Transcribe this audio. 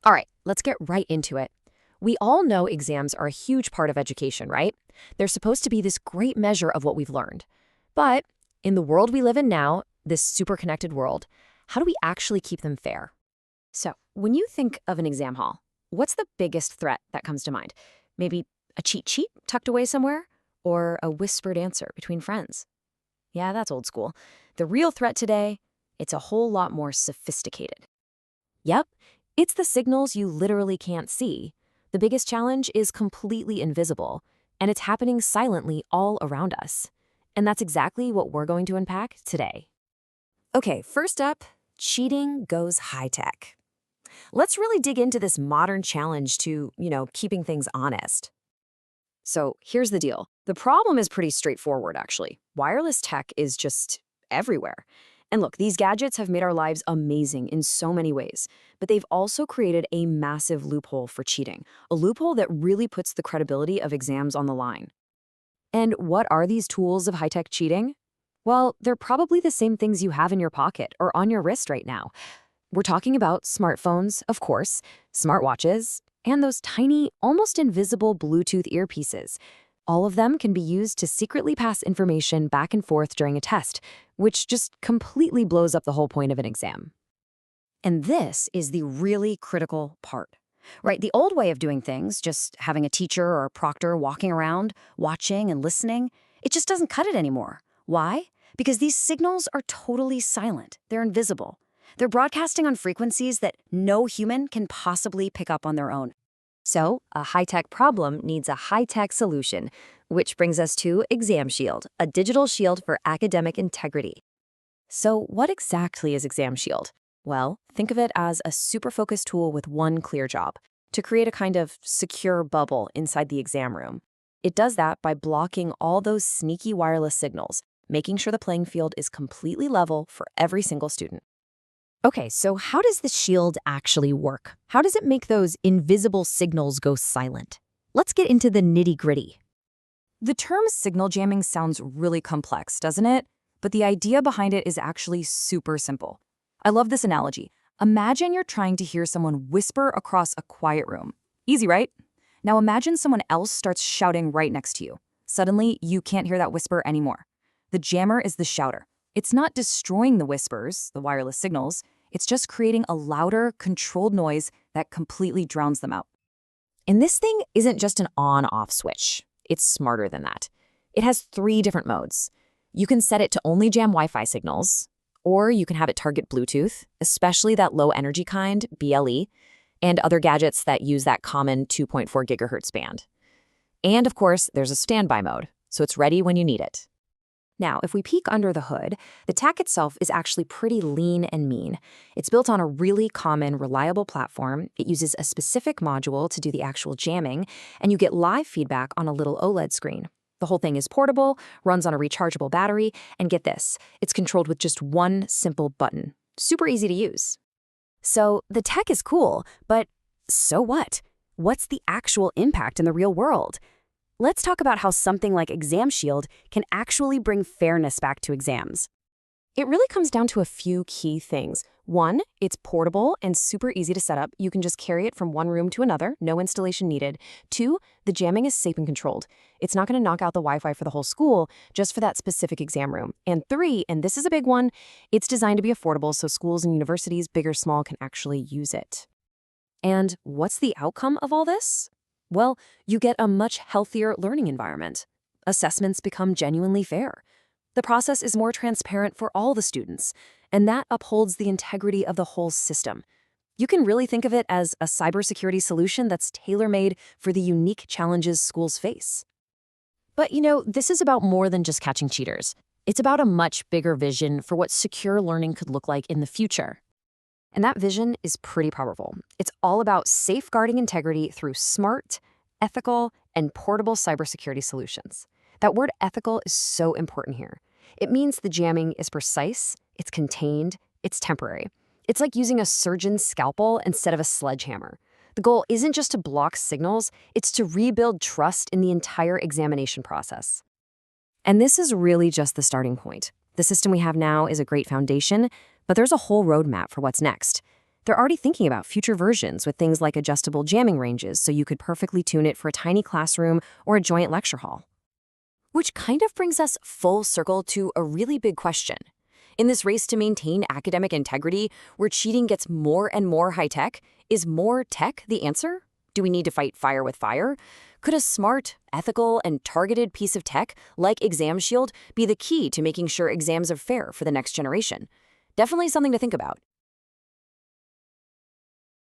All right, let's get right into it. We all know exams are a huge part of education, right? They're supposed to be this great measure of what we've learned. But in the world we live in now, this super connected world, how do we actually keep them fair? So, when you think of an exam hall, what's the biggest threat that comes to mind? Maybe a cheat sheet tucked away somewhere? Or a whispered answer between friends? Yeah, that's old school. The real threat today, it's a whole lot more sophisticated. Yep, it's the signals you literally can't see. The biggest challenge is completely invisible, and it's happening silently all around us. And that's exactly what we're going to unpack today. Okay, first up, cheating goes high-tech. Let's really dig into this modern challenge to, keeping things honest. So here's the deal. The problem is pretty straightforward, actually. Wireless tech is just everywhere. And look, these gadgets have made our lives amazing in so many ways, but they've also created a massive loophole for cheating, a loophole that really puts the credibility of exams on the line. And what are these tools of high-tech cheating? Well, they're probably the same things you have in your pocket or on your wrist right now. We're talking about smartphones, of course, smartwatches, and those tiny, almost invisible Bluetooth earpieces. All of them can be used to secretly pass information back and forth during a test, which just completely blows up the whole point of an exam. And this is the really critical part, right? The old way of doing things, just having a teacher or a proctor walking around, watching and listening, it just doesn't cut it anymore. Why? Because these signals are totally silent. They're invisible. They're broadcasting on frequencies that no human can possibly pick up on their own. So, a high-tech problem needs a high-tech solution, which brings us to ExamShield, a digital shield for academic integrity. So, what exactly is ExamShield? Well, think of it as a super-focused tool with one clear job, to create a kind of secure bubble inside the exam room. It does that by blocking all those sneaky wireless signals, making sure the playing field is completely level for every single student. Okay, so how does the shield actually work? How does it make those invisible signals go silent? Let's get into the nitty-gritty. The term signal jamming sounds really complex, doesn't it? But the idea behind it is actually super simple. I love this analogy. Imagine you're trying to hear someone whisper across a quiet room. Easy, right? Now imagine someone else starts shouting right next to you. Suddenly, you can't hear that whisper anymore. The jammer is the shouter. It's not destroying the whispers, the wireless signals. It's just creating a louder, controlled noise that completely drowns them out. And this thing isn't just an on-off switch. It's smarter than that. It has 3 different modes. You can set it to only jam Wi-Fi signals, or you can have it target Bluetooth, especially that low-energy kind, BLE, and other gadgets that use that common 2.4 gigahertz band. And of course, there's a standby mode, so it's ready when you need it. Now, if we peek under the hood, the tech itself is actually pretty lean and mean. It's built on a really common, reliable platform. It uses a specific module to do the actual jamming, and you get live feedback on a little OLED screen. The whole thing is portable, runs on a rechargeable battery, and get this, it's controlled with just one simple button. Super easy to use. So the tech is cool, but so what? What's the actual impact in the real world? Let's talk about how something like ExamShield can actually bring fairness back to exams. It really comes down to a few key things. 1, it's portable and super easy to set up. You can just carry it from one room to another, no installation needed. 2, the jamming is safe and controlled. It's not going to knock out the Wi-Fi for the whole school, just for that specific exam room. And 3, and this is a big one, it's designed to be affordable so schools and universities, big or small, can actually use it. And what's the outcome of all this? Well, you get a much healthier learning environment. Assessments become genuinely fair. The process is more transparent for all the students, and that upholds the integrity of the whole system. You can really think of it as a cybersecurity solution that's tailor-made for the unique challenges schools face. But this is about more than just catching cheaters. It's about a much bigger vision for what secure learning could look like in the future. And that vision is pretty powerful. It's all about safeguarding integrity through smart, ethical, and portable cybersecurity solutions. That word ethical is so important here. It means the jamming is precise, it's contained, it's temporary. It's like using a surgeon's scalpel instead of a sledgehammer. The goal isn't just to block signals, it's to rebuild trust in the entire examination process. And this is really just the starting point. The system we have now is a great foundation, but there's a whole roadmap for what's next. They're already thinking about future versions with things like adjustable jamming ranges so you could perfectly tune it for a tiny classroom or a joint lecture hall. Which kind of brings us full circle to a really big question. In this race to maintain academic integrity, where cheating gets more and more high-tech, is more tech the answer? Do we need to fight fire with fire? Could a smart, ethical, and targeted piece of tech like ExamShield be the key to making sure exams are fair for the next generation? Definitely something to think about.